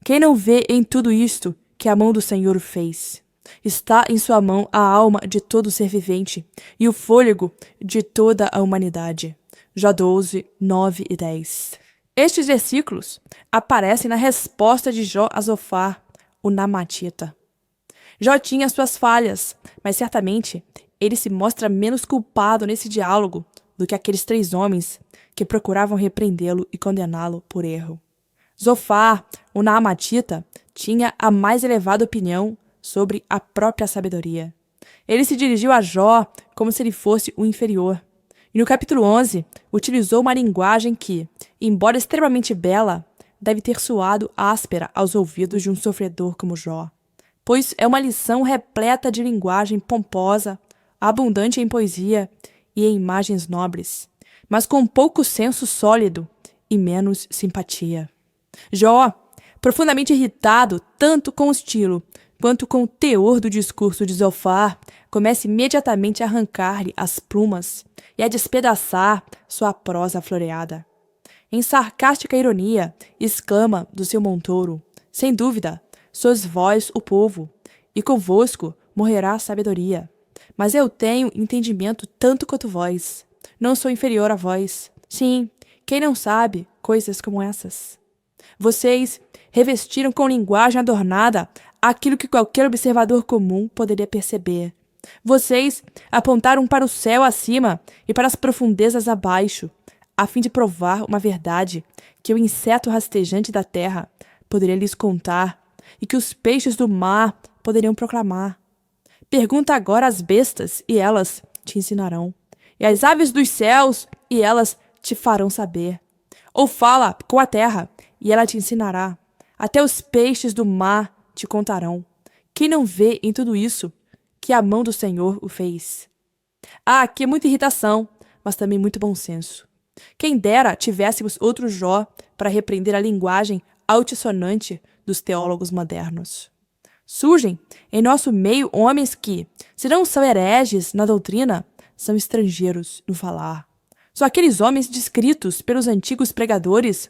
Quem não vê em tudo isto que a mão do Senhor fez? Está em sua mão a alma de todo ser vivente e o fôlego de toda a humanidade. Jó 12, 9 e 10. Estes versículos aparecem na resposta de Jó a Zofar, o Namatita. Jó tinha suas falhas, mas certamente ele se mostra menos culpado nesse diálogo do que aqueles 3 homens que procuravam repreendê-lo e condená-lo por erro. Zofar, o Naamatita, tinha a mais elevada opinião sobre a própria sabedoria. Ele se dirigiu a Jó como se ele fosse o inferior. E no capítulo 11, utilizou uma linguagem que, embora extremamente bela, deve ter soado áspera aos ouvidos de um sofredor como Jó, pois é uma lição repleta de linguagem pomposa, abundante em poesia e em imagens nobres, mas com pouco senso sólido e menos simpatia. Jó, profundamente irritado tanto com o estilo quanto com o teor do discurso de Zofar, começa imediatamente a arrancar-lhe as plumas e a despedaçar sua prosa floreada. Em sarcástica ironia, exclama do seu montouro: sem dúvida, sois vós o povo, e convosco morrerá a sabedoria. Mas eu tenho entendimento tanto quanto vós. Não sou inferior a vós. Sim, quem não sabe coisas como essas? Vocês revestiram com linguagem adornada aquilo que qualquer observador comum poderia perceber. Vocês apontaram para o céu acima e para as profundezas abaixo, a fim de provar uma verdade que o inseto rastejante da terra poderia lhes contar e que os peixes do mar poderiam proclamar. Pergunta agora às bestas e elas te ensinarão, e às aves dos céus e elas te farão saber. Ou fala com a terra e ela te ensinará. Até os peixes do mar te contarão. Quem não vê em tudo isso que a mão do Senhor o fez? Há aqui muita irritação, mas também muito bom senso. Quem dera tivéssemos outro Jó para repreender a linguagem altissonante dos teólogos modernos. Surgem em nosso meio homens que, se não são hereges na doutrina, são estrangeiros no falar. São aqueles homens descritos pelos antigos pregadores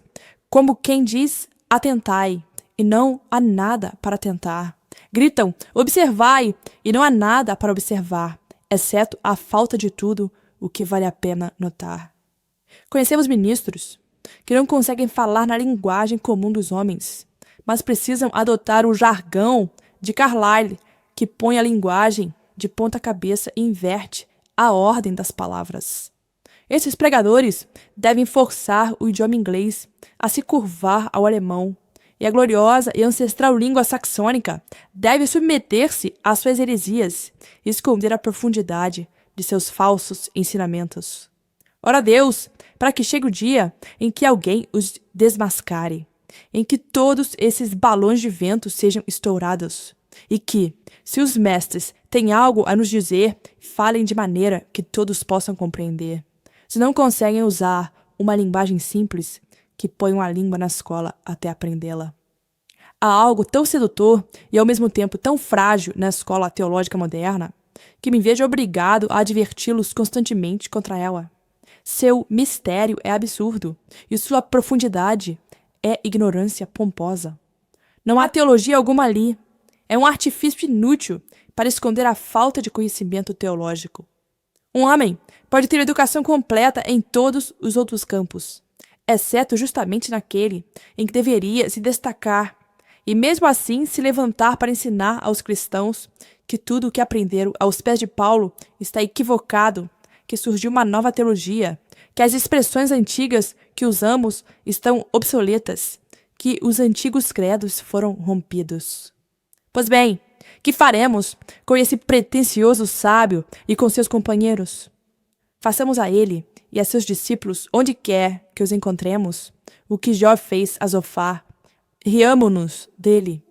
como quem diz atentai, e não há nada para atentar. Gritam observai, e não há nada para observar, exceto a falta de tudo o que vale a pena notar. Conhecemos ministros que não conseguem falar na linguagem comum dos homens, mas precisam adotar o jargão de Carlyle, que põe a linguagem de ponta cabeça e inverte a ordem das palavras. Esses pregadores devem forçar o idioma inglês a se curvar ao alemão, e a gloriosa e ancestral língua saxônica deve submeter-se às suas heresias e esconder a profundidade de seus falsos ensinamentos. Ora Deus, para que chegue o dia em que alguém os desmascare, em que todos esses balões de vento sejam estourados, e que, se os mestres têm algo a nos dizer, falem de maneira que todos possam compreender. Se não conseguem usar uma linguagem simples, que ponham a língua na escola até aprendê-la. Há algo tão sedutor e ao mesmo tempo tão frágil na escola teológica moderna, que me vejo obrigado a adverti-los constantemente contra ela. Seu mistério é absurdo, e sua profundidade é ignorância pomposa. Não há teologia alguma ali. É um artifício inútil para esconder a falta de conhecimento teológico. Um homem pode ter educação completa em todos os outros campos, exceto justamente naquele em que deveria se destacar, e mesmo assim se levantar para ensinar aos cristãos que tudo o que aprenderam aos pés de Paulo está equivocado, que surgiu uma nova teologia, que as expressões antigas que usamos estão obsoletas, que os antigos credos foram rompidos. Pois bem, que faremos com esse pretensioso sábio e com seus companheiros? Façamos a ele e a seus discípulos, onde quer que os encontremos, o que Jó fez a Zofar. Riamo-nos dele.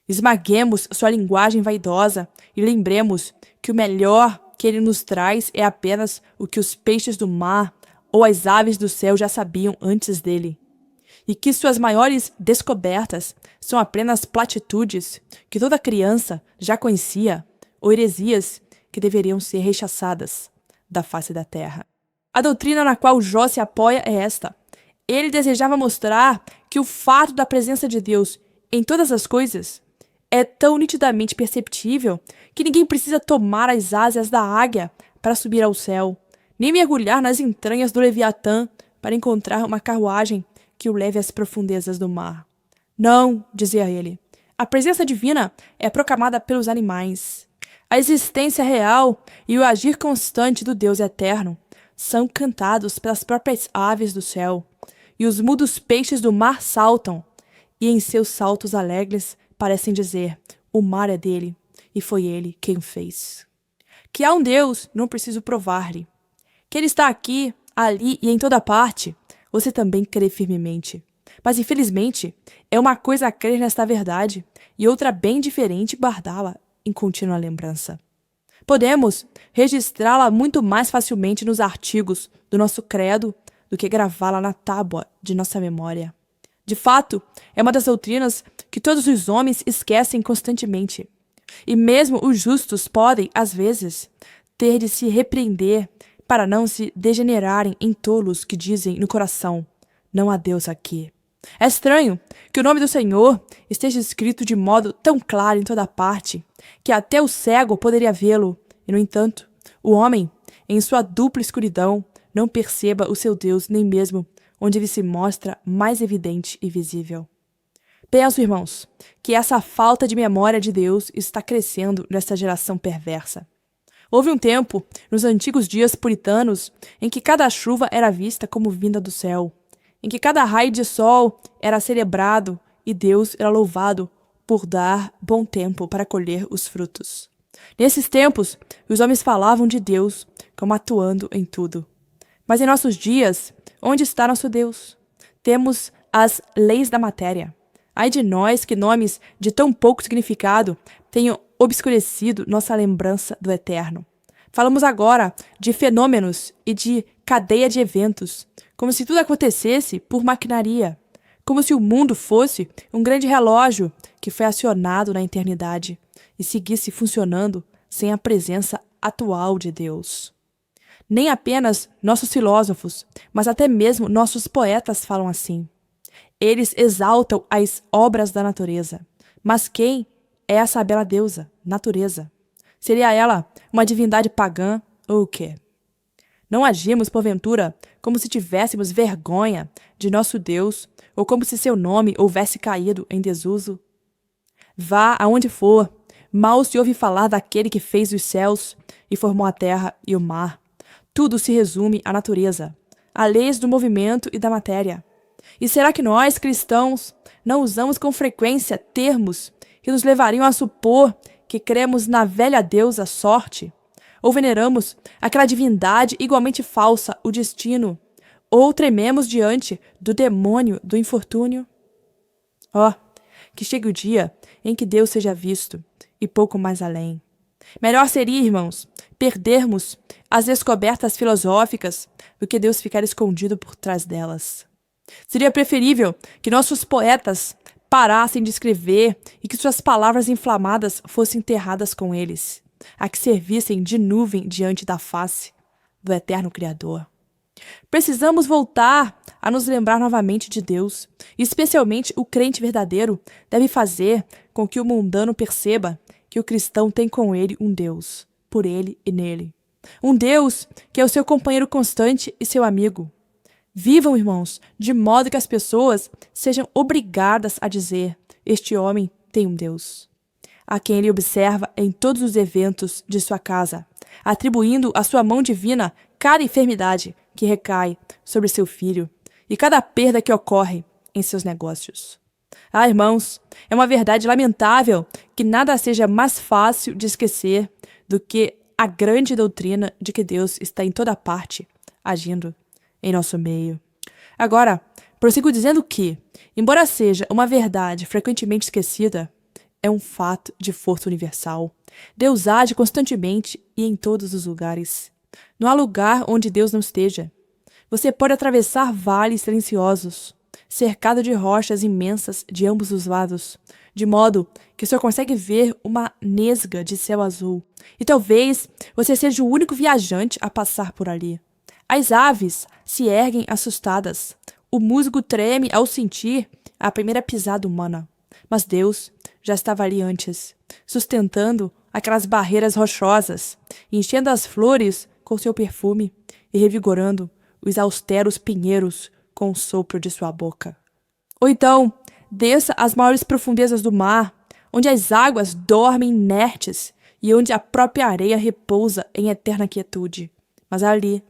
Esmaguemos sua linguagem vaidosa e lembremos que o melhor que ele nos traz é apenas o que os peixes do mar ou as aves do céu já sabiam antes dele, e que suas maiores descobertas são apenas platitudes que toda criança já conhecia, ou heresias que deveriam ser rechaçadas da face da terra. A doutrina na qual Jó se apoia é esta. Ele desejava mostrar que o fato da presença de Deus em todas as coisas, é tão nitidamente perceptível que ninguém precisa tomar as asas da águia para subir ao céu, nem mergulhar nas entranhas do Leviatã para encontrar uma carruagem que o leve às profundezas do mar. Não, dizia ele, a presença divina é proclamada pelos animais. A existência real e o agir constante do Deus eterno são cantados pelas próprias aves do céu, e os mudos peixes do mar saltam, e em seus saltos alegres parecem dizer: o mar é dele, e foi ele quem o fez. Que há um Deus, não preciso provar-lhe. Que ele está aqui, ali e em toda parte, você também crê firmemente. Mas, infelizmente, é uma coisa crer nesta verdade e outra bem diferente guardá-la em contínua lembrança. Podemos registrá-la muito mais facilmente nos artigos do nosso credo do que gravá-la na tábua de nossa memória. De fato, é uma das doutrinas que todos os homens esquecem constantemente. E mesmo os justos podem, às vezes, ter de se repreender para não se degenerarem em tolos que dizem no coração: não há Deus aqui. É estranho que o nome do Senhor esteja escrito de modo tão claro em toda parte, que até o cego poderia vê-lo, e, no entanto, o homem, em sua dupla escuridão, não perceba o seu Deus nem mesmo onde ele se mostra mais evidente e visível. Penso, irmãos, que essa falta de memória de Deus está crescendo nesta geração perversa. Houve um tempo, nos antigos dias puritanos, em que cada chuva era vista como vinda do céu, em que cada raio de sol era celebrado e Deus era louvado por dar bom tempo para colher os frutos. Nesses tempos, os homens falavam de Deus como atuando em tudo. Mas em nossos dias, onde está nosso Deus? Temos as leis da matéria. Ai de nós que nomes de tão pouco significado tenham obscurecido nossa lembrança do eterno. Falamos agora de fenômenos e de cadeia de eventos, como se tudo acontecesse por maquinaria, como se o mundo fosse um grande relógio que foi acionado na eternidade e seguisse funcionando sem a presença atual de Deus. Nem apenas nossos filósofos, mas até mesmo nossos poetas falam assim. Eles exaltam as obras da natureza. Mas quem é essa bela deusa, natureza? Seria ela uma divindade pagã ou o quê? Não agimos, porventura, como se tivéssemos vergonha de nosso Deus ou como se seu nome houvesse caído em desuso? Vá aonde for, mal se ouve falar daquele que fez os céus e formou a terra e o mar. Tudo se resume à natureza, a leis do movimento e da matéria. E será que nós, cristãos, não usamos com frequência termos que nos levariam a supor que cremos na velha deusa sorte? Ou veneramos aquela divindade igualmente falsa, o destino? Ou trememos diante do demônio do infortúnio? Oh, que chegue o dia em que Deus seja visto, e pouco mais além. Melhor seria, irmãos, perdermos as descobertas filosóficas do que Deus ficar escondido por trás delas. Seria preferível que nossos poetas parassem de escrever e que suas palavras inflamadas fossem enterradas com eles, a que servissem de nuvem diante da face do eterno Criador. Precisamos voltar a nos lembrar novamente de Deus, e especialmente o crente verdadeiro deve fazer com que o mundano perceba que o cristão tem com ele um Deus, por ele e nele. Um Deus que é o seu companheiro constante e seu amigo. Vivam, irmãos, de modo que as pessoas sejam obrigadas a dizer: este homem tem um Deus, a quem ele observa em todos os eventos de sua casa, atribuindo à sua mão divina cada enfermidade que recai sobre seu filho e cada perda que ocorre em seus negócios. Ah, irmãos, é uma verdade lamentável que nada seja mais fácil de esquecer do que a grande doutrina de que Deus está em toda parte, agindo em nosso meio. Agora, prossigo dizendo que, embora seja uma verdade frequentemente esquecida, é um fato de força universal. Deus age constantemente e em todos os lugares. Não há lugar onde Deus não esteja. Você pode atravessar vales silenciosos, cercado de rochas imensas de ambos os lados, de modo que só consegue ver uma nesga de céu azul. E talvez você seja o único viajante a passar por ali. As aves se erguem assustadas. O musgo treme ao sentir a primeira pisada humana. Mas Deus já estava ali antes, sustentando aquelas barreiras rochosas, enchendo as flores com seu perfume e revigorando os austeros pinheiros com o sopro de sua boca. Ou então, desça às maiores profundezas do mar, onde as águas dormem inertes e onde a própria areia repousa em eterna quietude. Mas ali,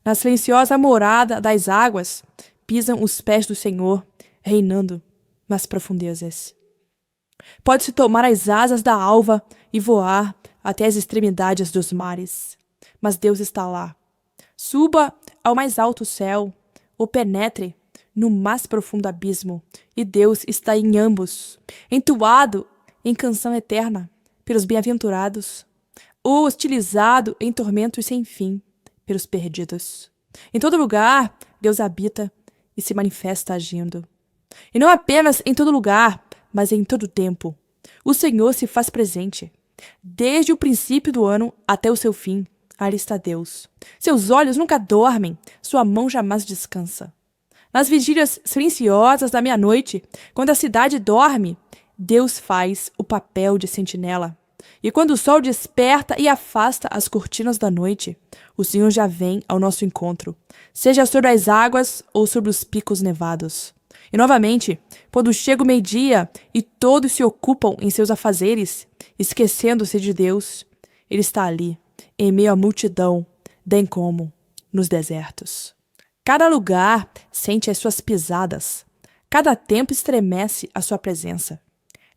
na silenciosa morada das águas, pisam os pés do Senhor, reinando nas profundezas. Pode-se tomar as asas da alva e voar até as extremidades dos mares. Mas Deus está lá. Suba ao mais alto céu, ou penetre no mais profundo abismo, e Deus está em ambos, entoado em canção eterna pelos bem-aventurados, ou hostilizado em tormentos sem fim pelos perdidos. Em todo lugar, Deus habita e se manifesta agindo. E não apenas em todo lugar, mas em todo tempo. O Senhor se faz presente. Desde o princípio do ano até o seu fim, ali está Deus. Seus olhos nunca dormem, sua mão jamais descansa. Nas vigílias silenciosas da meia-noite, quando a cidade dorme, Deus faz o papel de sentinela. E quando o sol desperta e afasta as cortinas da noite, o Senhor já vem ao nosso encontro, seja sobre as águas ou sobre os picos nevados. E novamente, quando chega o meio-dia e todos se ocupam em seus afazeres, esquecendo-se de Deus, Ele está ali, em meio à multidão, bem como nos desertos. Cada lugar sente as suas pisadas, cada tempo estremece a sua presença.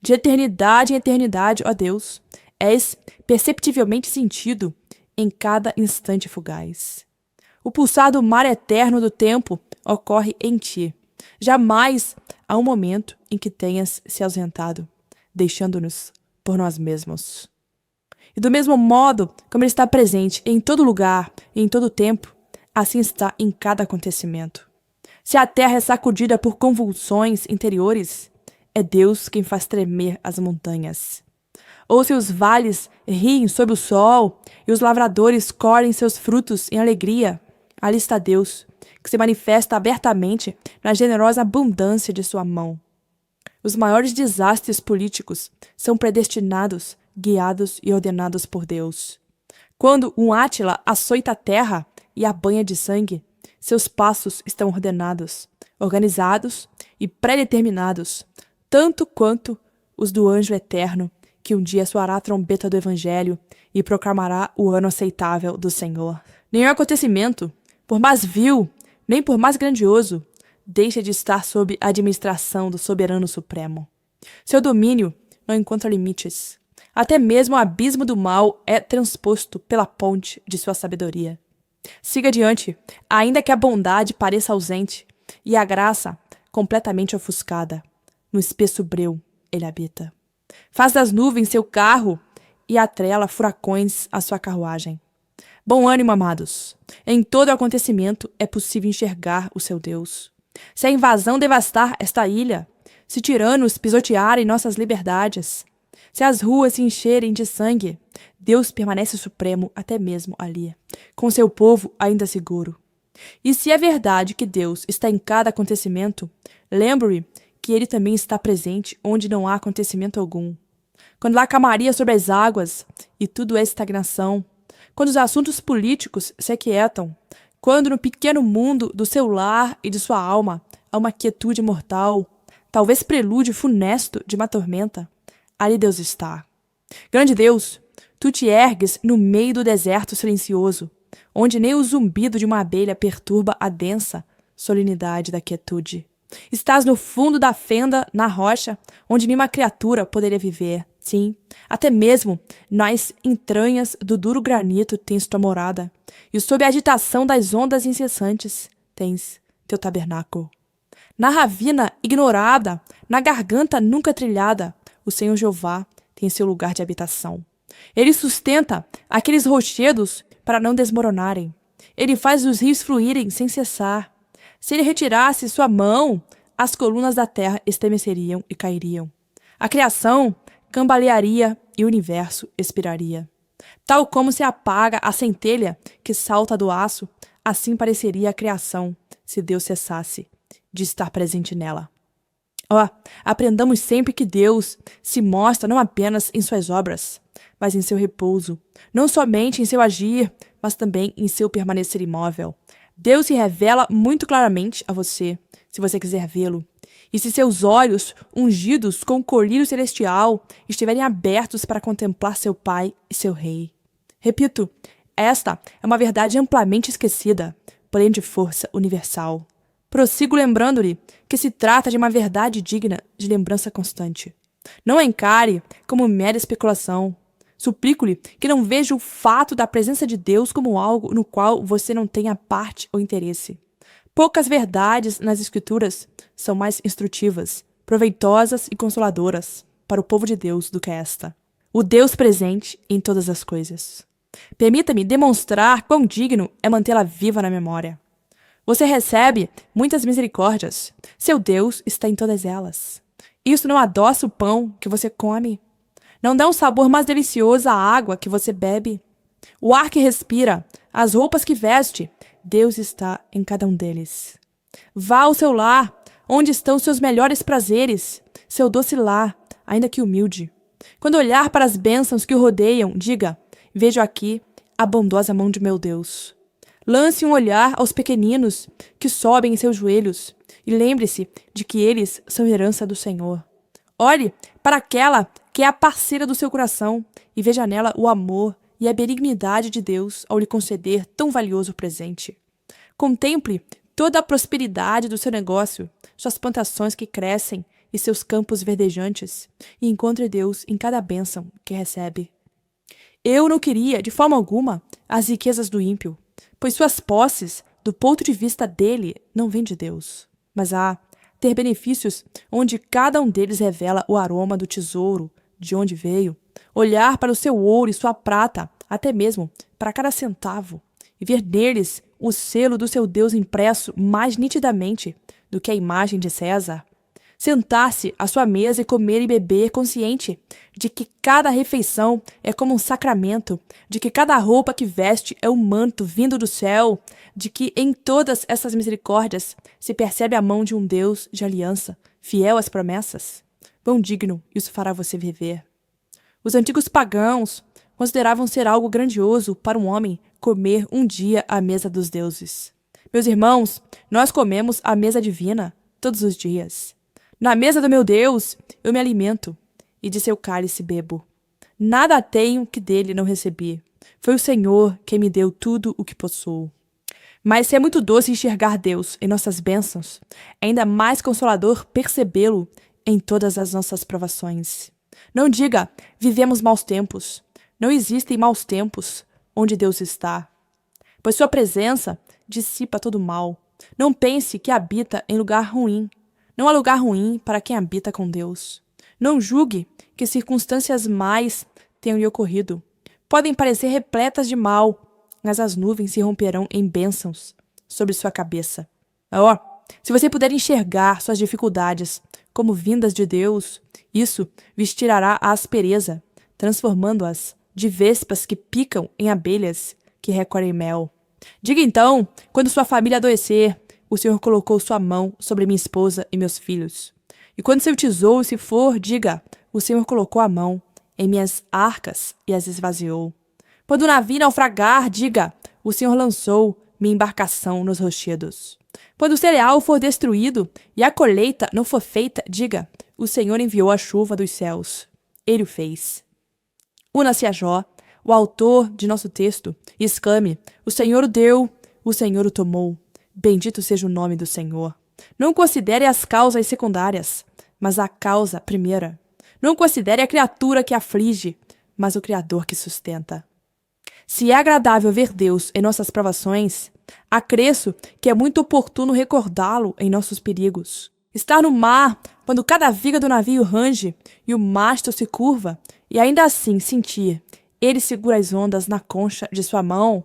De eternidade em eternidade, ó Deus, és perceptivelmente sentido em cada instante fugaz. O pulsar do mar eterno do tempo ocorre em ti. Jamais há um momento em que tenhas se ausentado, deixando-nos por nós mesmos. E do mesmo modo como Ele está presente em todo lugar e em todo tempo, assim está em cada acontecimento. Se a terra é sacudida por convulsões interiores, é Deus quem faz tremer as montanhas. Ou se os vales riem sob o sol e os lavradores colhem seus frutos em alegria, ali está Deus, que se manifesta abertamente na generosa abundância de sua mão. Os maiores desastres políticos são predestinados, guiados e ordenados por Deus. Quando um Átila açoita a terra e a banha de sangue, seus passos estão ordenados, organizados e predeterminados, tanto quanto os do anjo eterno, que um dia soará a trombeta do Evangelho e proclamará o ano aceitável do Senhor. Nenhum acontecimento, por mais vil, nem por mais grandioso, deixa de estar sob a administração do Soberano Supremo. Seu domínio não encontra limites. Até mesmo o abismo do mal é transposto pela ponte de sua sabedoria. Siga adiante, ainda que a bondade pareça ausente e a graça completamente ofuscada. No espesso breu ele habita. Faz das nuvens seu carro e atrela furacões à sua carruagem. Bom ânimo, amados. Em todo acontecimento é possível enxergar o seu Deus. Se a invasão devastar esta ilha, se tiranos pisotearem nossas liberdades, se as ruas se encherem de sangue, Deus permanece supremo até mesmo ali, com seu povo ainda seguro. E se é verdade que Deus está em cada acontecimento, lembre que Ele também está presente onde não há acontecimento algum. Quando há calmaria sobre as águas e tudo é estagnação, quando os assuntos políticos se aquietam, quando no pequeno mundo do seu lar e de sua alma há uma quietude mortal, talvez prelúdio funesto de uma tormenta, ali Deus está. Grande Deus, tu te ergues no meio do deserto silencioso, onde nem o zumbido de uma abelha perturba a densa solenidade da quietude. Estás no fundo da fenda, na rocha, onde nenhuma criatura poderia viver. Sim, até mesmo nas entranhas do duro granito tens tua morada, e sob a agitação das ondas incessantes tens teu tabernáculo. Na ravina ignorada, na garganta nunca trilhada, o Senhor Jeová tem seu lugar de habitação. Ele sustenta aqueles rochedos para não desmoronarem. Ele faz os rios fluírem sem cessar. Se ele retirasse sua mão, as colunas da terra estremeceriam e cairiam. A criação cambalearia e o universo expiraria. Tal como se apaga a centelha que salta do aço, assim pareceria a criação se Deus cessasse de estar presente nela. Ó, aprendamos sempre que Deus se mostra não apenas em suas obras, mas em seu repouso, não somente em seu agir, mas também em seu permanecer imóvel. Deus se revela muito claramente a você, se você quiser vê-lo. E se seus olhos, ungidos com o colírio celestial, estiverem abertos para contemplar seu Pai e seu Rei. Repito, esta é uma verdade amplamente esquecida, porém de força universal. Prossigo lembrando-lhe que se trata de uma verdade digna de lembrança constante. Não a encare como mera especulação. Suplico-lhe que não veja o fato da presença de Deus como algo no qual você não tenha parte ou interesse. Poucas verdades nas Escrituras são mais instrutivas, proveitosas e consoladoras para o povo de Deus do que esta. O Deus presente em todas as coisas. Permita-me demonstrar quão digno é mantê-la viva na memória. Você recebe muitas misericórdias. Seu Deus está em todas elas. Isso não adoça o pão que você come? Não dá um sabor mais delicioso à água que você bebe? O ar que respira, as roupas que veste, Deus está em cada um deles. Vá ao seu lar, onde estão seus melhores prazeres, seu doce lar, ainda que humilde. Quando olhar para as bênçãos que o rodeiam, diga: vejo aqui a bondosa mão de meu Deus. Lance um olhar aos pequeninos que sobem em seus joelhos e lembre-se de que eles são herança do Senhor. Olhe para aquela que é a parceira do seu coração e veja nela o amor e a benignidade de Deus ao lhe conceder tão valioso presente. Contemple toda a prosperidade do seu negócio, suas plantações que crescem e seus campos verdejantes, e encontre Deus em cada bênção que recebe. Eu não queria, de forma alguma, as riquezas do ímpio, pois suas posses, do ponto de vista dele, não vêm de Deus. Mas ter benefícios onde cada um deles revela o aroma do tesouro, de onde veio, olhar para o seu ouro e sua prata, até mesmo para cada centavo, e ver neles o selo do seu Deus impresso mais nitidamente do que a imagem de César. Sentar-se à sua mesa e comer e beber consciente de que cada refeição é como um sacramento, de que cada roupa que veste é um manto vindo do céu, de que em todas essas misericórdias se percebe a mão de um Deus de aliança, fiel às promessas. Quão digno isso fará você viver. Os antigos pagãos consideravam ser algo grandioso para um homem comer um dia à mesa dos deuses. Meus irmãos, nós comemos à mesa divina todos os dias. Na mesa do meu Deus eu me alimento, e de seu cálice bebo. Nada tenho que dele não recebi. Foi o Senhor quem me deu tudo o que possuo. Mas se é muito doce enxergar Deus em nossas bênçãos, é ainda mais consolador percebê-lo em todas as nossas provações. Não diga, vivemos maus tempos. Não existem maus tempos onde Deus está, pois sua presença dissipa todo o mal. Não pense que habita em lugar ruim. Não há lugar ruim para quem habita com Deus. Não julgue que circunstâncias mais tenham lhe ocorrido. Podem parecer repletas de mal, mas as nuvens se romperão em bênçãos sobre sua cabeça. Se você puder enxergar suas dificuldades como vindas de Deus, isso lhes tirará a aspereza, transformando-as de vespas que picam em abelhas que recolhem mel. Diga então, quando sua família adoecer, o Senhor colocou sua mão sobre minha esposa e meus filhos. E quando seu tesouro se for, diga, o Senhor colocou a mão em minhas arcas e as esvaziou. Quando o navio naufragar, diga, o Senhor lançou minha embarcação nos rochedos. Quando o cereal for destruído e a colheita não for feita, diga, o Senhor enviou a chuva dos céus. Ele o fez. Una-se a Jó, o autor de nosso texto, e exclame, o Senhor o deu, o Senhor o tomou. Bendito seja o nome do Senhor. Não considere as causas secundárias, mas a causa primeira. Não considere a criatura que aflige, mas o Criador que sustenta. Se é agradável ver Deus em nossas provações, acresço que é muito oportuno recordá-lo em nossos perigos. Estar no mar, quando cada viga do navio range e o mastro se curva, e ainda assim sentir, ele segura as ondas na concha de sua mão.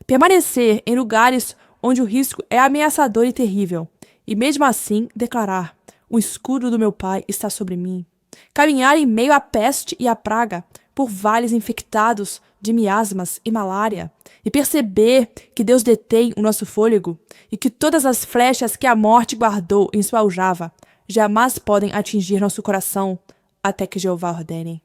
Permanecer em lugares onde o risco é ameaçador e terrível, e mesmo assim declarar, o escudo do meu Pai está sobre mim. Caminhar em meio à peste e à praga, por vales infectados de miasmas e malária, e perceber que Deus detém o nosso fôlego, e que todas as flechas que a morte guardou em sua aljava jamais podem atingir nosso coração até que Jeová ordene.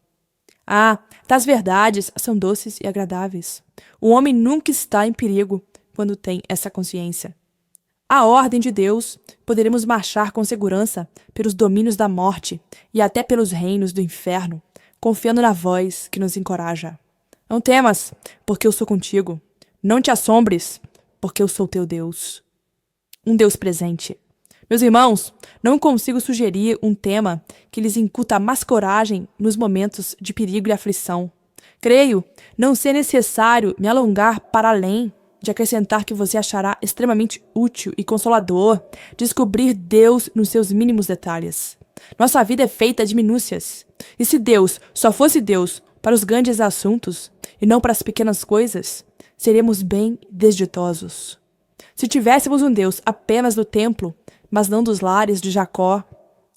Ah, tais verdades são doces e agradáveis. O homem nunca está em perigo quando tem essa consciência. À ordem de Deus, poderemos marchar com segurança pelos domínios da morte e até pelos reinos do inferno, confiando na voz que nos encoraja. Não temas, porque eu sou contigo. Não te assombres, porque eu sou teu Deus. Um Deus presente. Meus irmãos, não consigo sugerir um tema que lhes incuta mais coragem nos momentos de perigo e aflição. Creio não ser necessário me alongar para além de acrescentar que você achará extremamente útil e consolador descobrir Deus nos seus mínimos detalhes. Nossa vida é feita de minúcias. E se Deus só fosse Deus para os grandes assuntos e não para as pequenas coisas, seríamos bem desditosos. Se tivéssemos um Deus apenas do templo, mas não dos lares de Jacó,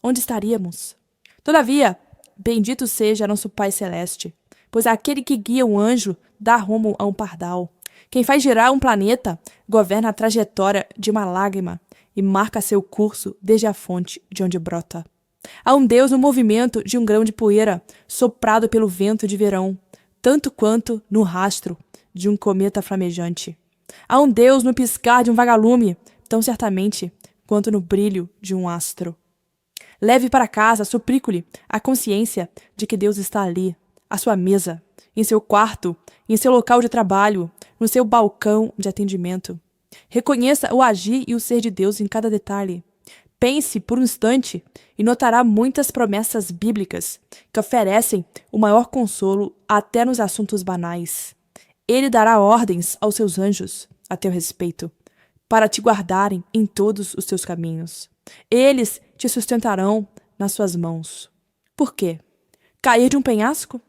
onde estaríamos? Todavia, bendito seja nosso Pai Celeste, pois aquele que guia um anjo dá rumo a um pardal. Quem faz girar um planeta governa a trajetória de uma lágrima e marca seu curso desde a fonte de onde brota. Há um Deus no movimento de um grão de poeira soprado pelo vento de verão, tanto quanto no rastro de um cometa flamejante. Há um Deus no piscar de um vagalume, tão certamente quanto no brilho de um astro. Leve para casa, suplico-lhe, a consciência de que Deus está ali, à sua mesa, em seu quarto, em seu local de trabalho, no seu balcão de atendimento. Reconheça o agir e o ser de Deus em cada detalhe. Pense por um instante e notará muitas promessas bíblicas que oferecem o maior consolo até nos assuntos banais. Ele dará ordens aos seus anjos a teu respeito, para te guardarem em todos os teus caminhos. Eles te sustentarão nas suas mãos. Por quê? Cair de um penhasco?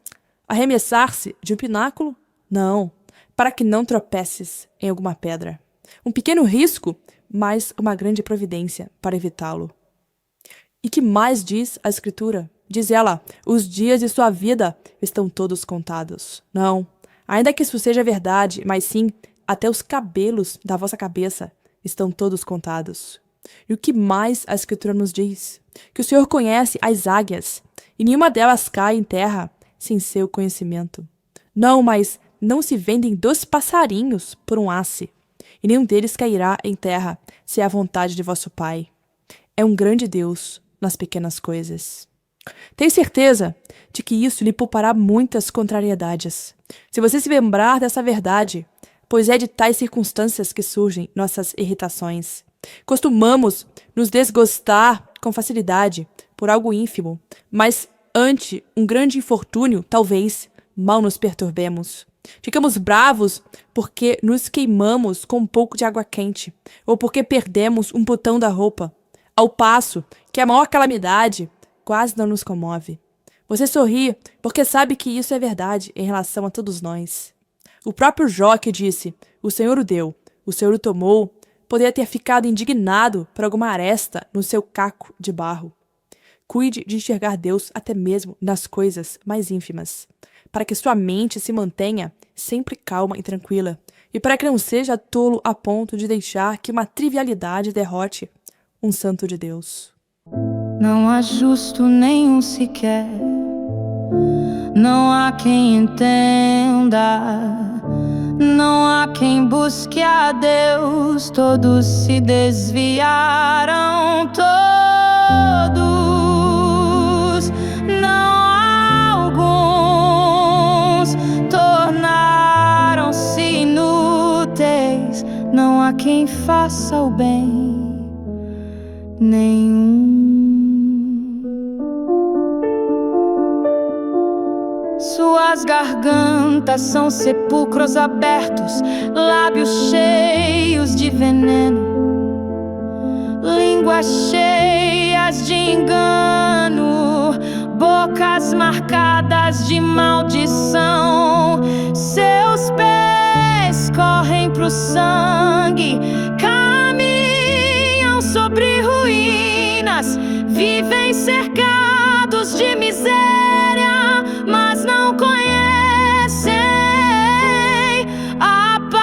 Arremessar-se de um pináculo? Não, para que não tropeces em alguma pedra. Um pequeno risco, mas uma grande providência para evitá-lo. E que mais diz a Escritura? Diz ela, os dias de sua vida estão todos contados. Não, ainda que isso seja verdade, mas sim, até os cabelos da vossa cabeça estão todos contados. E o que mais a Escritura nos diz? Que o Senhor conhece as águias, e nenhuma delas cai em terra sem seu conhecimento. Não, mas não se vendem 2 passarinhos por um asse, e nenhum deles cairá em terra se é a vontade de vosso Pai. É um grande Deus nas pequenas coisas. Tenho certeza de que isso lhe poupará muitas contrariedades, se você se lembrar dessa verdade, pois é de tais circunstâncias que surgem nossas irritações. Costumamos nos desgostar com facilidade por algo ínfimo, mas ante um grande infortúnio, talvez, mal nos perturbemos. Ficamos bravos porque nos queimamos com um pouco de água quente, ou porque perdemos um botão da roupa, ao passo que a maior calamidade quase não nos comove. Você sorri porque sabe que isso é verdade em relação a todos nós. O próprio Jó que disse, o Senhor o deu, o Senhor o tomou, poderia ter ficado indignado por alguma aresta no seu caco de barro. Cuide de enxergar Deus até mesmo nas coisas mais ínfimas, para que sua mente se mantenha sempre calma e tranquila, e para que não seja tolo a ponto de deixar que uma trivialidade derrote um santo de Deus. Não há justo nenhum sequer, não há quem entenda, não há quem busque a Deus. Todos se desviaram, todos, não há alguns, tornaram-se inúteis. Não há quem faça o bem, nenhum. Suas gargantas são sepulcros abertos, lábios cheios de veneno, línguas cheias de engano, bocas marcadas de maldição. Seus pés correm pro sangue, caminham sobre ruínas, vivem cercados de miséria, mas não conhecem a paz.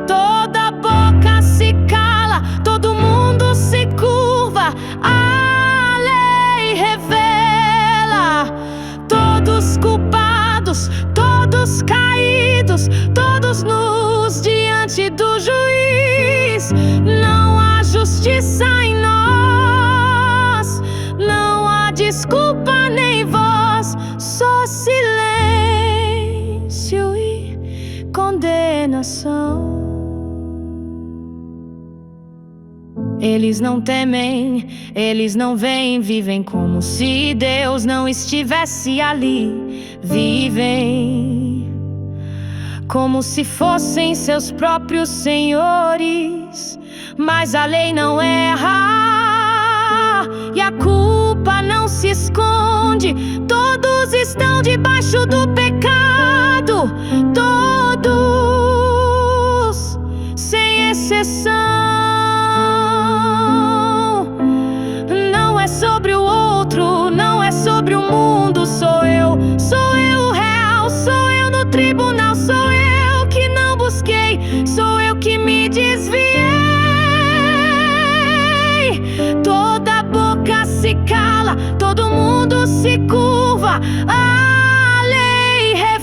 Toda boca se cala, todo mundo Eles não temem, eles não veem, vivem como se Deus não estivesse ali. Vivem como se fossem seus próprios senhores. Mas a lei não erra e a culpa não se esconde. Todos estão debaixo do pecado, todos, sem exceção. Não é sobre o outro, não é sobre o mundo. Sou eu o real, sou eu no tribunal. Sou eu que não busquei, sou eu que me desviei. Toda boca se cala, todo mundo se curva.